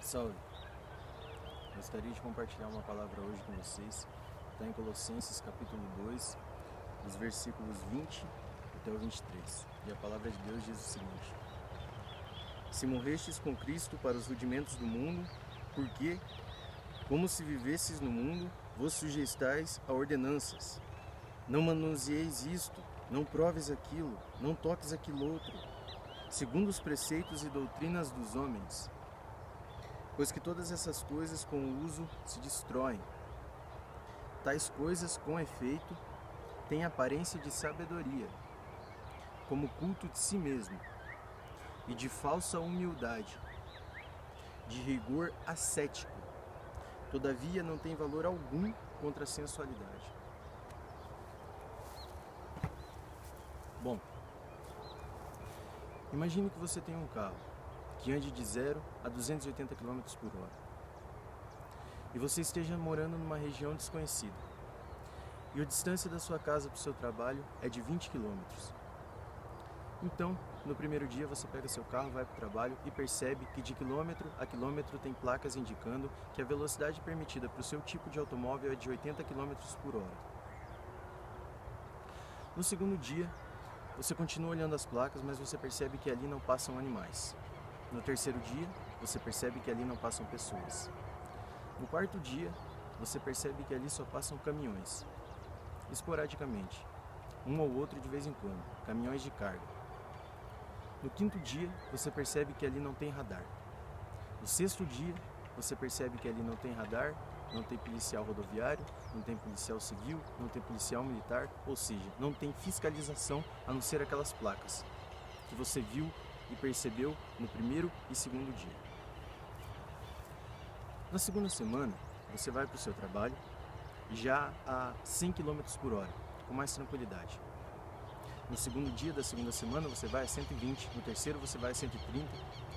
Salve! Gostaria de compartilhar uma palavra hoje com vocês. Está em Colossenses capítulo 2, dos versículos 20 até o 23. E a palavra de Deus diz o seguinte: Se morrestes com Cristo para os rudimentos do mundo, porque, como se vivesses no mundo, vos sujeitais a ordenanças. Não manuseeis isto, não proves aquilo, não toques aquilo outro, segundo os preceitos e doutrinas dos homens. Pois que todas essas coisas com o uso se destroem. Tais coisas, com efeito, têm aparência de sabedoria, como culto de si mesmo, e de falsa humildade, de rigor ascético. Todavia não tem valor algum contra a sensualidade. Bom, imagine que você tem um carro que ande de 0 a 280 km por hora e você esteja morando numa região desconhecida e a distância da sua casa para o seu trabalho é de 20 km. Então, no primeiro dia você pega seu carro, vai para o trabalho e percebe que de quilômetro a quilômetro tem placas indicando que a velocidade permitida para o seu tipo de automóvel é de 80 km por hora. No segundo dia, você continua olhando as placas, mas você percebe que ali não passam animais. No terceiro dia, você percebe que ali não passam pessoas. No quarto dia, você percebe que ali só passam caminhões, esporadicamente, um ou outro de vez em quando, caminhões de carga. No quinto dia, você percebe que ali não tem radar. No sexto dia, você percebe que ali não tem radar, não tem policial rodoviário, não tem policial civil, não tem policial militar, ou seja, não tem fiscalização a não ser aquelas placas que você viu e percebeu no primeiro e segundo dia. Na segunda semana, você vai para o seu trabalho já a 100 km por hora, com mais tranquilidade. No segundo dia da segunda semana, você vai a 120, no terceiro você vai a 130,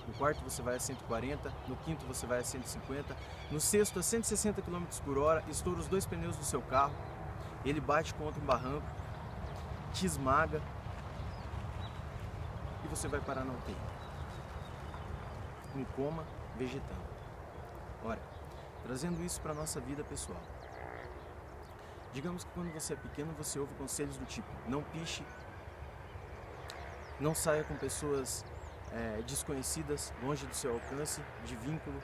no quarto você vai a 140, no quinto você vai a 150, no sexto a 160 km por hora, estoura os dois pneus do seu carro, ele bate contra um barranco, te esmaga e você vai parar na UTI, em coma, vegetando. Ora, trazendo isso para a nossa vida pessoal. Digamos que quando você é pequeno, você ouve conselhos do tipo: não piche, não saia com pessoas desconhecidas, longe do seu alcance, de vínculo,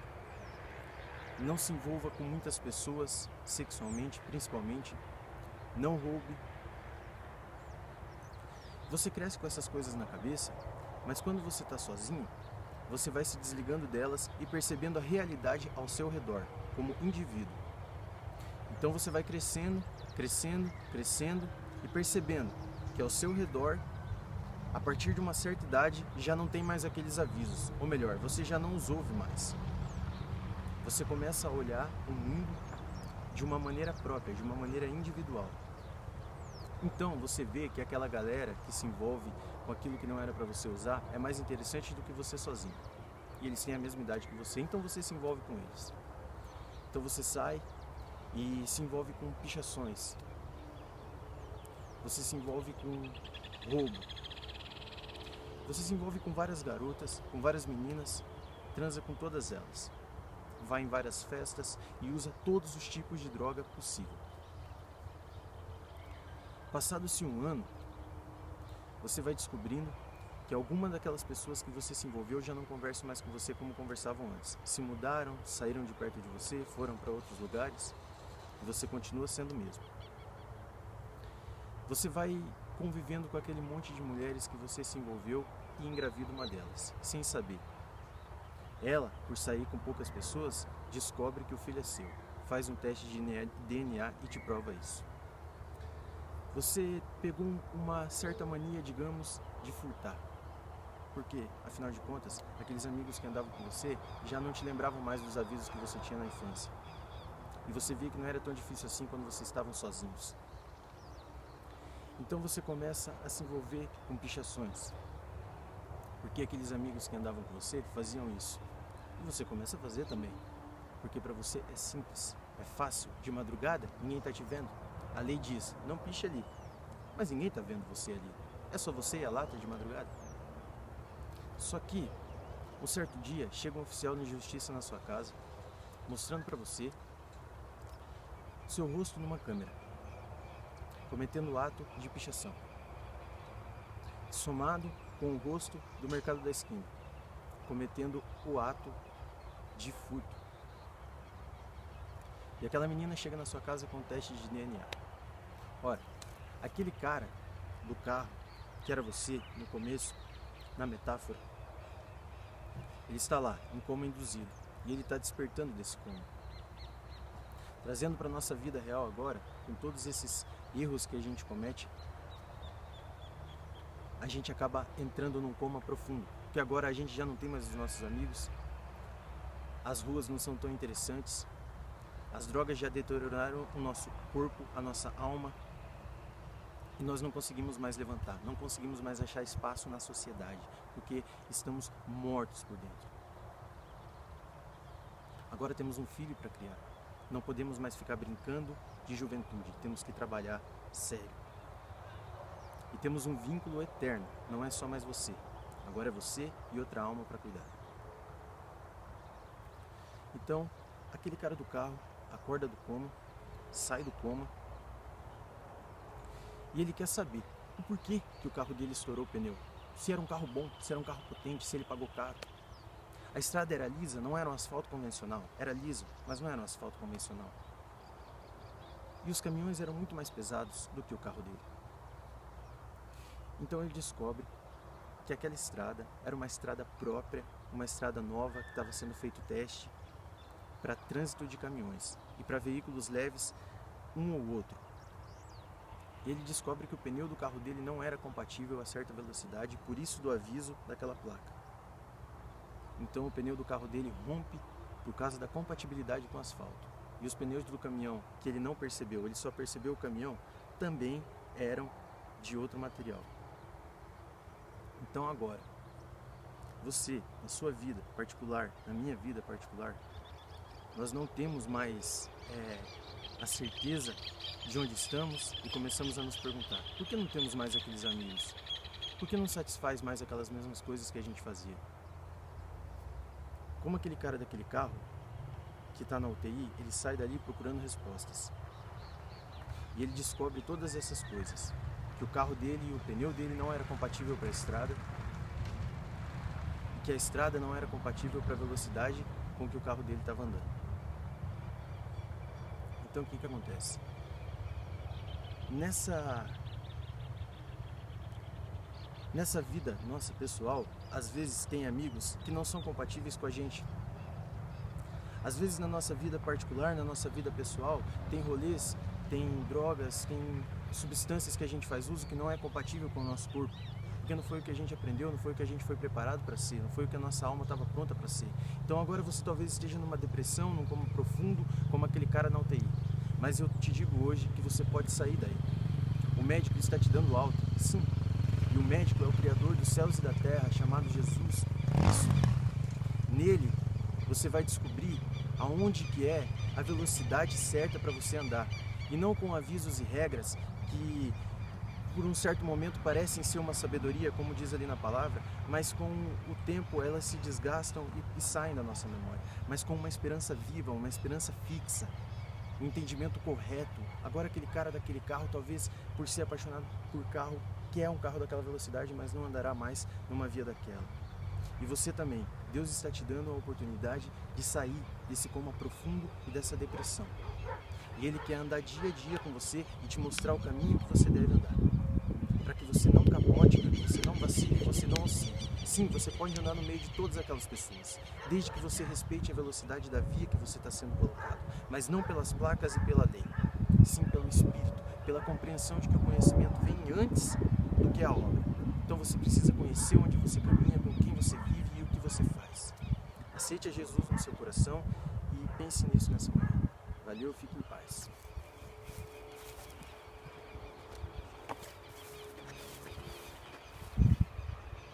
não se envolva com muitas pessoas, sexualmente, principalmente, não roube. Você cresce com essas coisas na cabeça, mas quando você está sozinho, você vai se desligando delas e percebendo a realidade ao seu redor, como indivíduo. Então você vai crescendo, crescendo, crescendo e percebendo que ao seu redor, a partir de uma certa idade, já não tem mais aqueles avisos. Ou melhor, você já não os ouve mais. Você começa a olhar o mundo de uma maneira própria, de uma maneira individual. Então você vê que aquela galera que se envolve com aquilo que não era para você usar é mais interessante do que você sozinho. E eles têm a mesma idade que você, então você se envolve com eles. Então você sai e se envolve com pichações. Você se envolve com roubo. Você se envolve com várias garotas, com várias meninas, transa com todas elas. Vai em várias festas e usa todos os tipos de droga possível. Passado-se um ano, você vai descobrindo que alguma daquelas pessoas que você se envolveu já não conversam mais com você como conversavam antes. Se mudaram, saíram de perto de você, foram para outros lugares e você continua sendo o mesmo. Você vai convivendo com aquele monte de mulheres que você se envolveu e engravida uma delas, sem saber. Ela, por sair com poucas pessoas, descobre que o filho é seu, faz um teste de DNA e te prova isso. Você pegou uma certa mania, digamos, de furtar. Porque, afinal de contas, aqueles amigos que andavam com você já não te lembravam mais dos avisos que você tinha na infância. E você via que não era tão difícil assim quando vocês estavam sozinhos. Então você começa a se envolver com pichações. Porque aqueles amigos que andavam com você faziam isso. E você começa a fazer também. Porque para você é simples, é fácil. De madrugada, ninguém está te vendo. A lei diz, não piche ali. Mas ninguém está vendo você ali. É só você e a lata de madrugada. Só que Um certo dia, chega um oficial de justiça na sua casa, mostrando para você seu rosto numa câmera, cometendo o ato de pichação, somado com o rosto do mercado da esquina, cometendo o ato de furto. E aquela menina chega na sua casa com um teste de DNA. Ora, aquele cara do carro, que era você no começo, na metáfora, ele está lá, em coma induzido, e ele está despertando desse coma. Trazendo para a nossa vida real agora, com todos esses erros que a gente comete, a gente acaba entrando num coma profundo, porque agora a gente já não tem mais os nossos amigos, as ruas não são tão interessantes, as drogas já deterioraram o nosso corpo, a nossa alma, e nós não conseguimos mais levantar, não conseguimos mais achar espaço na sociedade, porque estamos mortos por dentro. Agora temos um filho para criar, não podemos mais ficar brincando de juventude, temos que trabalhar sério. E temos um vínculo eterno, não é só mais você, agora é você e outra alma para cuidar. Então, aquele cara do carro acorda do coma, sai do coma, e ele quer saber o porquê que o carro dele estourou o pneu. Se era um carro bom, se era um carro potente, se ele pagou caro. A estrada era lisa, não era um asfalto convencional. Era liso, mas não era um asfalto convencional. E os caminhões eram muito mais pesados do que o carro dele. Então ele descobre que aquela estrada era uma estrada própria, uma estrada nova que estava sendo feito teste para trânsito de caminhões e para veículos leves, um ou outro. Ele descobre que o pneu do carro dele não era compatível a certa velocidade, por isso do aviso daquela placa. Então o pneu do carro dele rompe por causa da compatibilidade com o asfalto. E os pneus do caminhão, que ele não percebeu, ele só percebeu o caminhão, também eram de outro material. Então agora, você, na sua vida particular, na minha vida particular, nós não temos mais a certeza de onde estamos e começamos a nos perguntar: por que não temos mais aqueles amigos? Por que não satisfaz mais aquelas mesmas coisas que a gente fazia? Como aquele cara daquele carro que está na UTI, ele sai dali procurando respostas. E ele descobre todas essas coisas. Que o carro dele e o pneu dele não era compatível para a estrada. E que a estrada não era compatível para a velocidade com que o carro dele estava andando. Então o que acontece? Nessa vida nossa pessoal, às vezes tem amigos que não são compatíveis com a gente. Às vezes na nossa vida particular, na nossa vida pessoal, tem rolês, tem drogas, tem substâncias que a gente faz uso que não é compatível com o nosso corpo. Porque não foi o que a gente aprendeu, não foi o que a gente foi preparado para ser, não foi o que a nossa alma estava pronta para ser. Então agora você talvez esteja numa depressão, num coma profundo, como aquele cara na UTI. Mas eu te digo hoje que você pode sair daí. O médico está te dando alta, sim. E o médico é o Criador dos céus e da terra, chamado Jesus. Isso. Nele você vai descobrir aonde que é a velocidade certa para você andar. E não com avisos e regras que por um certo momento parecem ser uma sabedoria, como diz ali na palavra, mas com o tempo elas se desgastam e saem da nossa memória. Mas com uma esperança viva, uma esperança fixa, um entendimento correto. Agora aquele cara daquele carro, talvez por ser apaixonado por carro, quer um carro daquela velocidade, mas não andará mais numa via daquela. E você também, Deus está te dando a oportunidade de sair desse coma profundo e dessa depressão. E Ele quer andar dia a dia com você e te mostrar o caminho que você deve andar. Para que você não capote, para que você não vacile, que você não oscile. Sim, você pode andar no meio de todas aquelas pessoas, desde que você respeite a velocidade da via que você está sendo colocado, mas não pelas placas e pela lei, sim pelo Espírito, pela compreensão de que o conhecimento vem antes do que a obra. Então você precisa conhecer onde você caminha, com quem você vive e o que você faz. Aceite a Jesus no seu coração e pense nisso nessa manhã. Valeu, fique em paz.